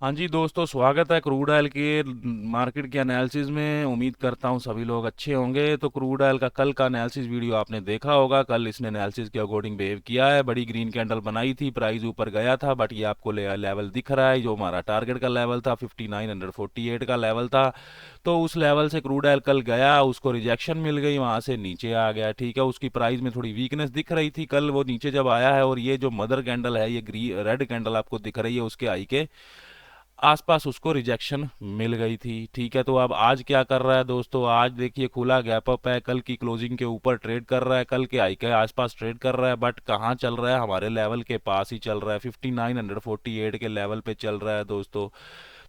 हाँ जी दोस्तों, स्वागत है क्रूड ऑयल के मार्केट के एनालिसिस में। उम्मीद करता हूँ सभी लोग अच्छे होंगे। तो क्रूड ऑयल का कल का एनालिसिस वीडियो आपने देखा होगा। कल इसने एनालिसिस के अकॉर्डिंग बिहेव किया है। बड़ी ग्रीन कैंडल बनाई थी, प्राइस ऊपर गया था, बट ये आपको लेवल दिख रहा है। जो हमारा टारगेट का लेवल था 5948 का लेवल था, तो उस लेवल से क्रूड ऑयल कल गया, उसको रिजेक्शन मिल गई, वहाँ से नीचे आ गया। ठीक है, उसकी प्राइस में थोड़ी वीकनेस दिख रही थी कल, वो नीचे जब आया है। और ये जो मदर कैंडल है, ये रेड कैंडल आपको दिख रही है, उसके आई के आसपास उसको रिजेक्शन मिल गई थी। ठीक है, तो अब आज क्या कर रहा है दोस्तों? आज देखिए खुला गैप अप है, कल की क्लोजिंग के ऊपर ट्रेड कर रहा है, कल के हाई के आसपास ट्रेड कर रहा है, बट कहाँ चल रहा है? हमारे लेवल के पास ही चल रहा है, 5948 के लेवल पे चल रहा है दोस्तों।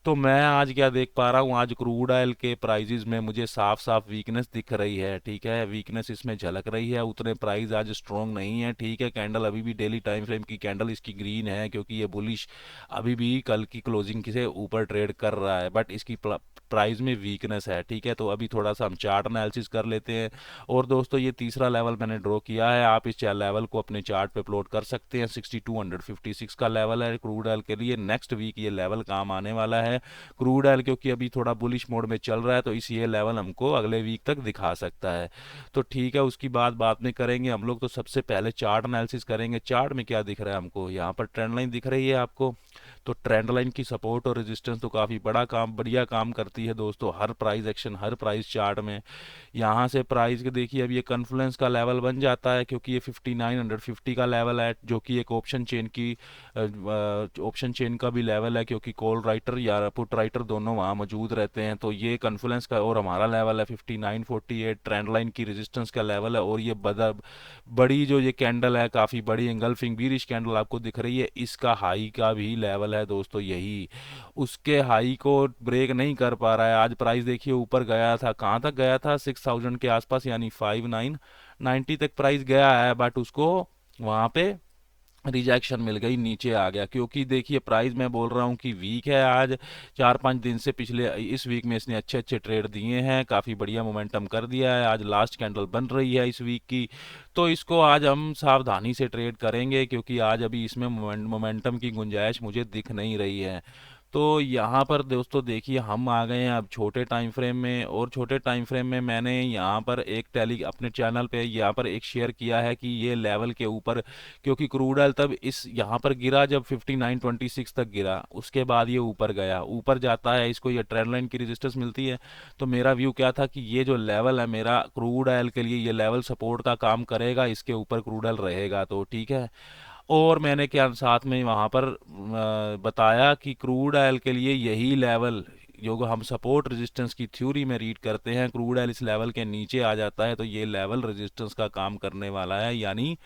तो मैं आज क्या देख पा रहा हूँ, आज क्रूड ऑयल के प्राइजेज में मुझे साफ साफ वीकनेस दिख रही है। ठीक है, वीकनेस इसमें झलक रही है, उतने प्राइस आज स्ट्रॉन्ग नहीं है। ठीक है, कैंडल अभी भी डेली टाइम फ्रेम की कैंडल इसकी ग्रीन है, क्योंकि ये बुलिश अभी भी कल की क्लोजिंग से ऊपर ट्रेड कर रहा है, बट इसकी प्राइस में वीकनेस है। ठीक है, तो अभी थोड़ा सा हम चार्ट एनालिसिस कर लेते हैं। और दोस्तों, ये तीसरा लेवल मैंने ड्रॉ किया है, आप इस लेवल को अपने चार्ट पे प्लॉट कर सकते हैं। 6256 का लेवल है क्रूड ऑयल के लिए। नेक्स्ट वीक ये लेवल काम आने वाला है क्रूड ऑयल, क्योंकि अभी थोड़ा बुलिश मोड में चल रहा है, तो इस ये लेवल हमको अगले वीक तक दिखा सकता है। तो ठीक है, उसकी बात बाद में करेंगे हम लोग। तो सबसे पहले चार्ट एनालिसिस करेंगे। चार्ट में क्या दिख रहा है हमको? यहाँ पर ट्रेंड लाइन दिख रही है आपको। तो ट्रेंड लाइन की सपोर्ट और रेजिस्टेंस तो काफ़ी बढ़िया काम करती है दोस्तों, हर प्राइस एक्शन, हर प्राइस चार्ट में। यहाँ से प्राइस के देखिए, अब ये कन्फ्लुएंस का लेवल बन जाता है, क्योंकि ये 5950 का लेवल है, जो कि एक ऑप्शन चेन की ऑप्शन चेन का भी लेवल है, क्योंकि कॉल राइटर या पुट राइटर दोनों वहाँ मौजूद रहते हैं। तो ये कन्फ्लुएंस का और हमारा लेवल है 5948, ट्रेंड लाइन की रेजिस्टेंस का लेवल है। और ये बड़ी जो ये कैंडल है, काफ़ी बड़ी एंगल्फिंग बीरिश कैंडल आपको दिख रही है, इसका हाई का भी लेवल है दोस्तों यही। उसके हाई को ब्रेक नहीं कर पा रहा है। आज प्राइस देखिए ऊपर गया था, कहाँ तक गया था? 6000 के आसपास, यानी 5990 तक प्राइस गया है, बट उसको वहाँ पे रिजेक्शन मिल गई, नीचे आ गया। क्योंकि देखिए प्राइस, मैं बोल रहा हूँ कि वीक है आज। 4-5 दिन से, पिछले इस वीक में इसने अच्छे अच्छे ट्रेड दिए हैं, काफ़ी बढ़िया मोमेंटम कर दिया है। आज लास्ट कैंडल बन रही है इस वीक की, तो इसको आज हम सावधानी से ट्रेड करेंगे, क्योंकि आज अभी इसमें मोमेंटम की गुंजाइश मुझे दिख नहीं रही है। तो यहाँ पर दोस्तों देखिए, हम आ गए हैं अब छोटे टाइम फ्रेम में। और छोटे टाइम फ्रेम में मैंने यहाँ पर एक टेली अपने चैनल पे यहाँ पर एक शेयर किया है कि ये लेवल के ऊपर, क्योंकि क्रूड ऑयल तब इस यहाँ पर गिरा जब 5926 तक गिरा, उसके बाद ये ऊपर गया, ऊपर जाता है, इसको ये ट्रेंड लाइन की रेजिस्टेंस मिलती है। तो मेरा व्यू क्या था कि ये जो लेवल है मेरा क्रूड ऑयल के लिए, ये लेवल सपोर्ट का काम करेगा, इसके ऊपर क्रूड ऑयल रहेगा। तो ठीक है, और मैंने क्या साथ में वहाँ पर बताया कि क्रूड ऑयल के लिए यही लेवल, जो हम सपोर्ट रेजिस्टेंस की थ्योरी में रीड करते हैं, क्रूड ऑयल इस लेवल के नीचे आ जाता है तो ये लेवल रेजिस्टेंस का काम करने वाला है, यानी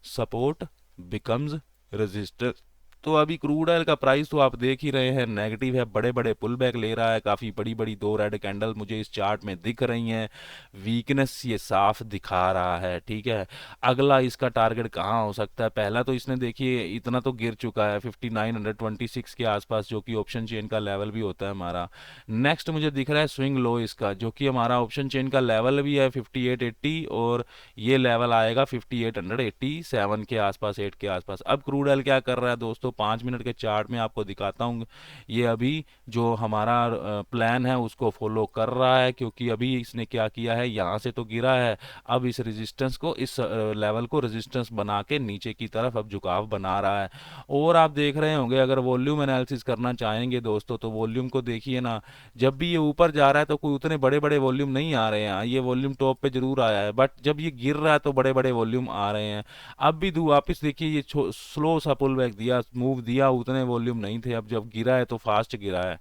सपोर्ट बिकम्स रेजिस्टेंस। तो अभी क्रूड ऑयल का प्राइस तो आप देख ही रहे हैं, नेगेटिव है, बड़े बड़े पुल बैक ले रहा है, काफ़ी बड़ी बड़ी दो रेड कैंडल मुझे इस चार्ट में दिख रही हैं। वीकनेस ये साफ दिखा रहा है। ठीक है, अगला इसका टारगेट कहाँ हो सकता है? पहला तो इसने देखिए इतना तो गिर चुका है 5926 के आसपास, जो कि ऑप्शन चेन का लेवल भी होता है हमारा। नेक्स्ट मुझे दिख रहा है स्विंग लो इसका, जो कि हमारा ऑप्शन चेन का लेवल भी है 5880, और ये लेवल आएगा 5887 के आसपास, 8 के आसपास। अब क्रूड ऑयल क्या कर रहा है दोस्तों? 5 मिनट के चार्ट में आपको दिखाता हूँ। ये अभी जो हमारा प्लान है उसको फॉलो कर रहा है, क्योंकि अभी इसने क्या किया है, यहाँ से तो गिरा है, अब इस रेजिस्टेंस को, इस लेवल को रेजिस्टेंस बना के नीचे की तरफ अब झुकाव बना रहा है। और आप देख रहे होंगे, अगर वॉल्यूम एनालिसिस करना चाहेंगे दोस्तों, तो वॉल्यूम को देखिए ना, जब भी ये ऊपर जा रहा है तो कोई उतने बड़े बड़े वॉल्यूम नहीं आ रहे हैं। ये वॉल्यूम टॉप पे जरूर आया है, बट जब ये गिर रहा है तो बड़े बड़े वॉल्यूम आ रहे हैं। अब भी वापिस देखिए, ये स्लो सा पुल बैक दिया, मूव दिया, उतने वॉल्यूम नहीं थे, अब जब गिरा है तो फास्ट गिरा है।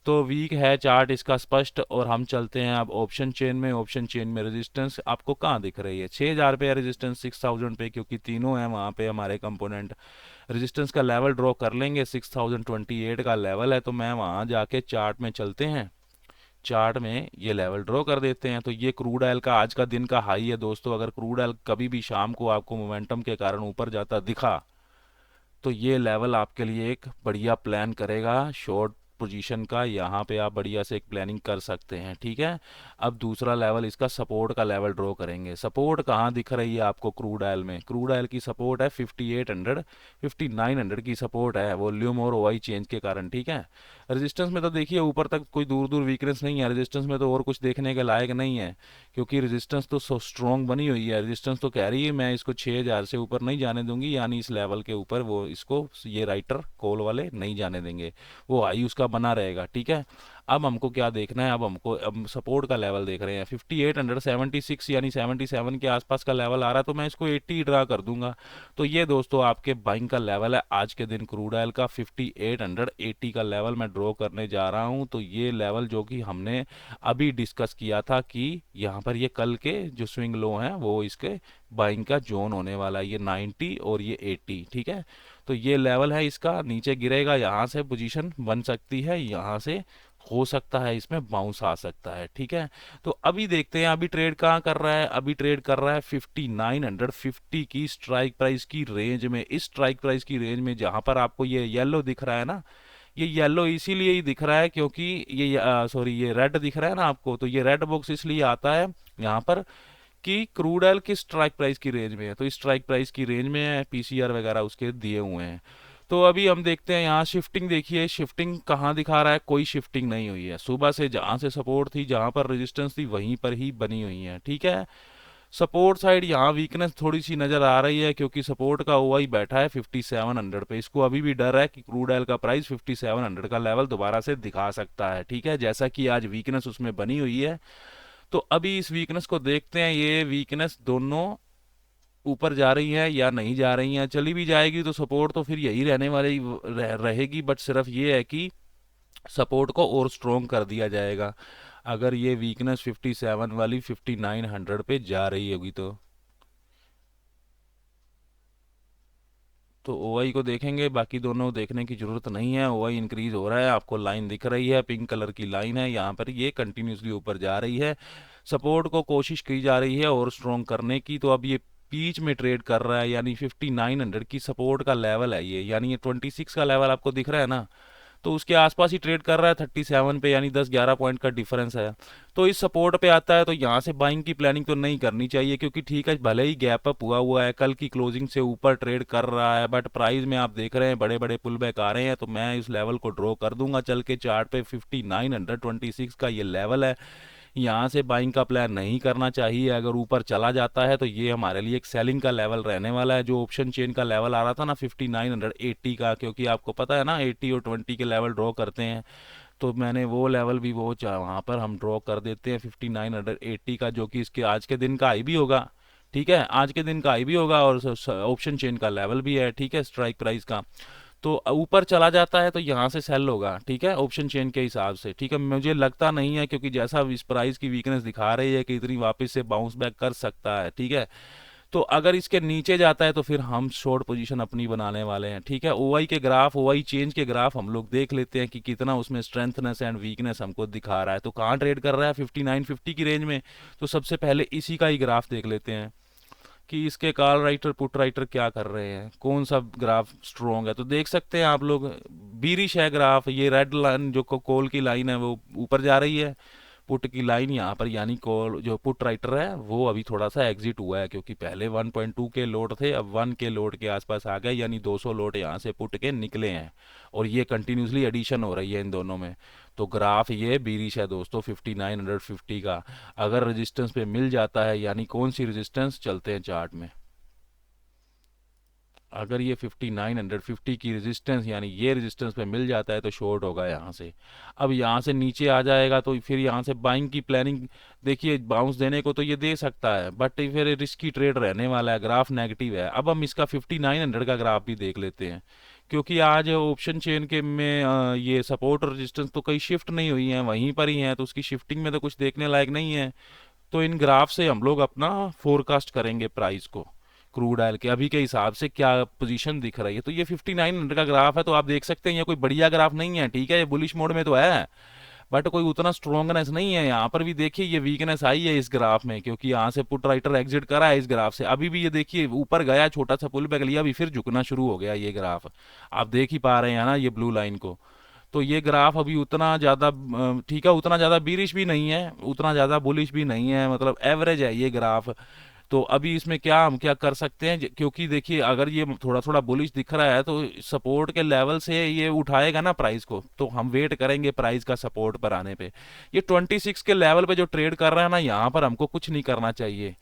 तो वीक है चार्ट इसका स्पष्ट। और हम चलते हैं अब ऑप्शन चेन में। ऑप्शन चेन में रेजिस्टेंस आपको कहाँ दिख रही है? 6000 पे है रेजिस्टेंस, 6000 पे, क्योंकि तीनों हैं वहाँ पे हमारे कंपोनेंट। रेजिस्टेंस का लेवल ड्रॉ कर लेंगे, 6028 का लेवल है, तो मैं वहाँ जाके चार्ट में चलते हैं। चार्ट में ये लेवल ड्रॉ कर देते हैं। तो ये क्रूड ऑयल का आज का दिन का हाई है दोस्तों। अगर क्रूड ऑयल कभी भी शाम को आपको मोमेंटम के कारण ऊपर जाता दिखा, तो ये लेवल आपके लिए एक बढ़िया प्लान करेगा शॉर्ट पोजीशन का यहाँ पे आप बढ़िया से एक प्लानिंग कर सकते हैं। ठीक है, अब दूसरा लेवल इसका सपोर्ट का लेवल ड्रॉ करेंगे। सपोर्ट कहाँ दिख रही है आपको क्रूड ऑयल में? क्रूड ऑयल की सपोर्ट है 5800, 5900 की सपोर्ट है वॉल्यूम और ओआई चेंज के कारण। ठीक है, रेजिस्टेंस में तो देखिए ऊपर तक कोई दूर दूर वीकनेस नहीं है, रेजिस्टेंस में तो और कुछ देखने के लायक नहीं है, क्योंकि रेजिस्टेंस तो सो स्ट्रॉन्ग बनी हुई है। रेजिस्टेंस तो कह रही है मैं इसको 6000 से ऊपर नहीं जाने दूंगी, यानी इस लेवल के ऊपर वो इसको ये राइटर कॉल वाले नहीं जाने देंगे, वो हाई उसका बना रहेगा। ठीक है, अब हमको क्या देखना है? अब सपोर्ट का लेवल देख रहे हैं 5876, यानी 77 के आसपास का लेवल आ रहा है, तो मैं इसको 80 ड्रा कर दूंगा। तो ये दोस्तों आपके बाइंग का लेवल है आज के दिन क्रूड ऑयल का, 5880 का लेवल मैं ड्रॉ करने जा रहा हूं। तो ये लेवल जो कि हमने अभी डिस्कस किया था कि यहाँ पर ये कल के जो स्विंग लो हैं वो इसके बाइंग का जोन होने वाला है, ये 90 और ये 80। ठीक है, तो ये लेवल है इसका, नीचे गिरेगा यहाँ से पोजीशन बन सकती है, यहाँ से हो सकता है इसमें बाउंस आ सकता है। ठीक है, तो अभी देखते हैं अभी ट्रेड कहाँ कर रहा है। अभी ट्रेड कर रहा है 5950 की स्ट्राइक प्राइस की रेंज में। इस स्ट्राइक प्राइस की रेंज में जहां पर आपको ये येलो दिख रहा है ना, ये येलो इसीलिए ही दिख रहा है क्योंकि ये सॉरी ये रेड दिख रहा है ना आपको, तो ये रेड बॉक्स इसलिए आता है यहाँ पर कि क्रूड ऑयल किस स्ट्राइक प्राइस की रेंज में है, तो इस स्ट्राइक प्राइस की रेंज में है, पीसीआर वगैरह उसके दिए हुए हैं। तो अभी हम देखते हैं यहाँ शिफ्टिंग, देखिए शिफ्टिंग कहाँ दिखा रहा है, कोई शिफ्टिंग नहीं हुई है। सुबह से जहाँ से सपोर्ट थी, जहाँ पर रेजिस्टेंस थी, वहीं पर ही बनी हुई है। ठीक है, सपोर्ट साइड यहाँ वीकनेस थोड़ी सी नजर आ रही है, क्योंकि सपोर्ट का ओआई बैठा है 5700 पे। इसको अभी भी डर है कि क्रूड ऑयल का प्राइस 5700 का लेवल दोबारा से दिखा सकता है। ठीक है, जैसा कि आज वीकनेस उसमें बनी हुई है। तो अभी इस वीकनेस को देखते हैं, ये वीकनेस दोनों ऊपर जा रही है या नहीं जा रही है। चली भी जाएगी तो सपोर्ट तो फिर यही रहने वाली रहेगी, बट सिर्फ ये है कि सपोर्ट को और स्ट्रोंग कर दिया जाएगा अगर ये वीकनेस 57 वाली 5900 पे जा रही होगी तो ओआई को देखेंगे, बाकी दोनों देखने की जरूरत नहीं है। ओआई इंक्रीज हो रहा है, आपको लाइन दिख रही है, पिंक कलर की लाइन है यहाँ पर, ये कंटिन्यूसली ऊपर जा रही है। सपोर्ट को कोशिश की जा रही है और स्ट्रॉन्ग करने की, तो अब ये बीच में ट्रेड कर रहा है, यानी 5900 की सपोर्ट का लेवल है ये, यानी ये 26 का लेवल आपको दिख रहा है ना, तो उसके आसपास ही ट्रेड कर रहा है 37 पे, यानी 10-11 पॉइंट का डिफरेंस है। तो इस सपोर्ट पे आता है तो यहाँ से बाइंग की प्लानिंग तो नहीं करनी चाहिए, क्योंकि ठीक है भले ही गैप अप हुआ हुआ है, कल की क्लोजिंग से ऊपर ट्रेड कर रहा है, बट प्राइस में आप देख रहे हैं बड़े बड़े पुल बैक आ रहे हैं, तो मैं इस लेवल को ड्रॉ कर दूंगा चल के चार्ट पे। 5926 का ये लेवल है, यहाँ से बाइंग का प्लान नहीं करना चाहिए। अगर ऊपर चला जाता है तो ये हमारे लिए एक सेलिंग का लेवल रहने वाला है। जो ऑप्शन चेन का लेवल आ रहा था ना 5980 का, क्योंकि आपको पता है ना 80 और 20 के लेवल ड्रॉ करते हैं, तो मैंने वो लेवल भी वो वहाँ पर हम ड्रॉ कर देते हैं 5980 का, जो कि इसके आज के दिन का हाई भी होगा। ठीक है, आज के दिन का हाई भी होगा और ऑप्शन चेन का लेवल भी है। ठीक है, स्ट्राइक प्राइस का तो ऊपर चला जाता है तो यहाँ से सेल होगा। ठीक है, ऑप्शन चेन के हिसाब से। ठीक है, मुझे लगता नहीं है, क्योंकि जैसा इस प्राइस की वीकनेस दिखा रही है कि इतनी वापस से बाउंस बैक कर सकता है। ठीक है, तो अगर इसके नीचे जाता है तो फिर हम शॉर्ट पोजीशन अपनी बनाने वाले हैं। ठीक है, ओआई के ग्राफ, ओआई चेंज के ग्राफ हम लोग देख लेते हैं कि कितना उसमें स्ट्रेंथनेस एंड वीकनेस हमको दिखा रहा है। तो कहाँ ट्रेड कर रहा है 5950 की रेंज में, तो सबसे पहले इसी का ही ग्राफ देख लेते हैं कि इसके कॉल राइटर पुट राइटर क्या कर रहे हैं, कौन सा ग्राफ स्ट्रॉन्ग है। तो देख सकते हैं आप लोग, बीरिश है ग्राफ, ये रेड लाइन जो कॉल की लाइन है वो ऊपर जा रही है, पुट की लाइन यहाँ पर, यानी कॉल जो पुट राइटर है वो अभी थोड़ा सा एग्जिट हुआ है, क्योंकि पहले 1.2 के लोड थे, अब 1 के लोड के आसपास आ गए, यानी 200 लोड यहाँ से पुट के निकले हैं, और ये कंटिन्यूसली एडिशन हो रही है इन दोनों में। तो ग्राफ ये बीरिश है दोस्तों 5950 का। अगर रेजिस्टेंस पे मिल जाता है, यानी कौन सी रेजिस्टेंस, चलते हैं चार्ट में। अगर ये 5950 की रेजिस्टेंस, यानी ये रेजिस्टेंस पे मिल जाता है तो शॉर्ट होगा यहाँ से। अब यहाँ से नीचे आ जाएगा तो फिर यहाँ से बाइंग की प्लानिंग, देखिए बाउंस देने को तो ये दे सकता है, बट फिर रिस्की ट्रेड रहने वाला है, ग्राफ नेगेटिव है। अब हम इसका 5900 का ग्राफ भी देख लेते हैं, क्योंकि आज ऑप्शन चेन के में ये सपोर्ट और रेजिस्टेंस तो कहीं शिफ्ट नहीं हुई है, वहीं पर ही है, तो उसकी शिफ्टिंग में तो कुछ देखने लायक नहीं है। तो इन ग्राफ से हम लोग अपना फोरकास्ट करेंगे प्राइस को, क्रूड ऑयल के अभी के हिसाब से क्या पोजीशन दिख रही है। तो ये 5900 का ग्राफ है, तो आप देख सकते हैं ये कोई बढ़िया ग्राफ नहीं है। ठीक है, ये बुलिश मोड में तो है, बट कोई उतना स्ट्रॉन्गनेस नहीं है। यहाँ पर भी देखिए ये वीकनेस आई है इस ग्राफ में, क्योंकि यहाँ से पुट राइटर एग्जिट करा है इस ग्राफ से। अभी भी ये देखिए ऊपर गया, छोटा सा पुल बैक लिया, अभी फिर झुकना शुरू हो गया ये ग्राफ, आप देख ही पा रहे हैं ना ये ब्लू लाइन को। तो ये ग्राफ अभी उतना ज़्यादा ठीक है, उतना ज़्यादा बीरिश भी नहीं है, उतना ज़्यादा बुलिश भी नहीं है, मतलब एवरेज है ये ग्राफ। तो अभी इसमें हम क्या कर सकते हैं, क्योंकि देखिए अगर ये थोड़ा थोड़ा बुलिश दिख रहा है तो सपोर्ट के लेवल से ये उठाएगा ना प्राइस को, तो हम वेट करेंगे प्राइस का सपोर्ट पर आने पे। ये 26 के लेवल पे जो ट्रेड कर रहा है ना, यहाँ पर हमको कुछ नहीं करना चाहिए।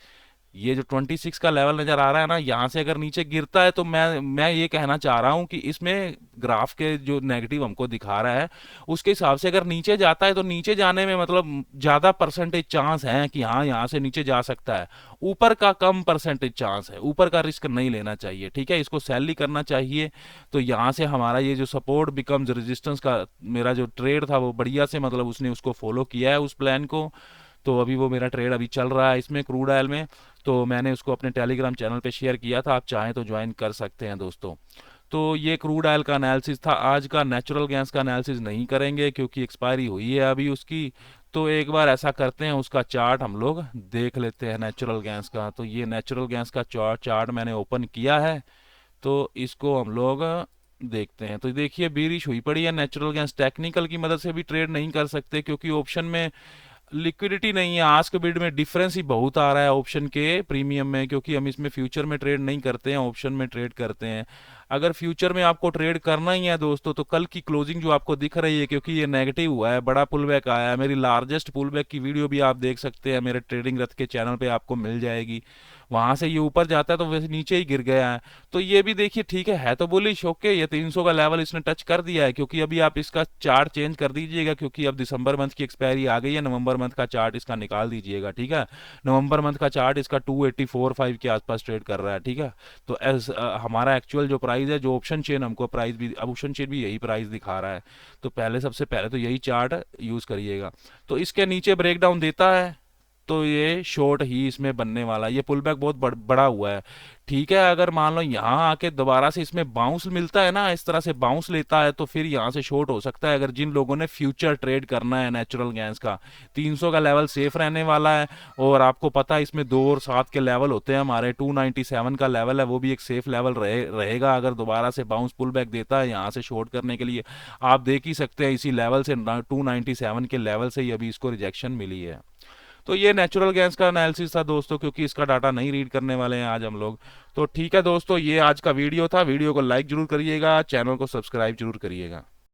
ये जो 26 का लेवल नजर आ रहा है ना, यहाँ से अगर नीचे गिरता है तो मैं ये कहना चाह रहा हूँ कि इसमें ग्राफ के जो नेगेटिव हमको दिखा रहा है उसके हिसाब से अगर नीचे जाता है तो नीचे जाने में मतलब ज्यादा परसेंटेज चांस है कि हाँ यहाँ से नीचे जा सकता है। ऊपर का कम परसेंटेज चांस है, ऊपर का रिस्क नहीं लेना चाहिए, ठीक है, इसको सेल ही करना चाहिए। तो यहाँ से हमारा ये जो सपोर्ट बिकम्स रेजिस्टेंस का मेरा जो ट्रेड था वो बढ़िया से मतलब उसने उसको फॉलो किया है उस प्लान को। तो अभी वो मेरा ट्रेड अभी चल रहा है इसमें क्रूड ऑयल में। तो मैंने उसको अपने टेलीग्राम चैनल पे शेयर किया था, आप चाहें तो ज्वाइन कर सकते हैं दोस्तों। तो ये क्रूड ऑयल का एनालिसिस था। आज का नेचुरल गैस का एनालिसिस नहीं करेंगे क्योंकि एक्सपायरी हुई है अभी उसकी। तो एक बार ऐसा करते हैं, उसका चार्ट हम लोग देख लेते हैं नेचुरल गैस का। तो ये नेचुरल गैस का चार्ट मैंने ओपन किया है, तो इसको हम लोग देखते हैं। तो देखिए बीरिश हुई पड़ी है नेचुरल गैस। टेक्निकल की मदद से भी ट्रेड नहीं कर सकते क्योंकि ऑप्शन में लिक्विडिटी नहीं है। आस्क बिड में डिफरेंस ही बहुत आ रहा है ऑप्शन के प्रीमियम में, क्योंकि हम इसमें फ्यूचर में ट्रेड नहीं करते हैं, ऑप्शन में ट्रेड करते हैं। अगर फ्यूचर में आपको ट्रेड करना ही है दोस्तों तो कल की क्लोजिंग जो आपको दिख रही है, क्योंकि ये नेगेटिव हुआ है, बड़ा पुल बैक आया है, मेरी लार्जेस्ट पुल बैक की वीडियो भी आप देख सकते हैं मेरे ट्रेडिंग रथ के चैनल पे आपको मिल जाएगी। वहां से ये ऊपर जाता है तो वैसे नीचे ही गिर गया है। तो ये भी देखिए ठीक है तो बुलिश ओके, ये 300 का लेवल इसने टच कर दिया है। क्योंकि अभी आप इसका चार्ट चेंज कर दीजिएगा, क्योंकि अब दिसंबर मंथ की एक्सपायरी आ गई है, नवंबर मंथ का चार्ट इसका निकाल दीजिएगा, ठीक है। नवंबर मंथ का चार्ट इसका 284.5 के आसपास ट्रेड कर रहा है, ठीक है। तो हमारा एक्चुअल जो प्राइस है, जो ऑप्शन चेन हमको प्राइस भी, अब ऑप्शन चेन भी यही प्राइस दिखा रहा है। तो पहले सबसे पहले तो यही चार्ट यूज करिएगा। तो इसके नीचे ब्रेकडाउन देता है तो ये शॉर्ट ही इसमें बनने वाला है। ये पुल बैक बहुत बड़ा हुआ है, ठीक है। अगर मान लो यहाँ आके दोबारा से इसमें बाउंस मिलता है ना, इस तरह से बाउंस लेता है तो फिर यहाँ से शॉर्ट हो सकता है। अगर जिन लोगों ने फ्यूचर ट्रेड करना है नेचुरल गैस का, 300 का लेवल सेफ रहने वाला है। और आपको पता है इसमें 2 और 7 के लेवल होते हैं हमारे। 297 का लेवल है, वो भी एक सेफ लेवल रहेगा। अगर दोबारा से बाउंस पुल बैक देता है यहाँ से शॉर्ट करने के लिए, आप देख ही सकते हैं इसी लेवल से 297 के लेवल से ही अभी इसको रिजेक्शन मिली है। तो ये नेचुरल गैस का एनालिसिस था दोस्तों, क्योंकि इसका डाटा नहीं रीड करने वाले हैं आज हम लोग। तो ठीक है दोस्तों, ये आज का वीडियो था। वीडियो को लाइक जरूर करिएगा, चैनल को सब्सक्राइब जरूर करिएगा।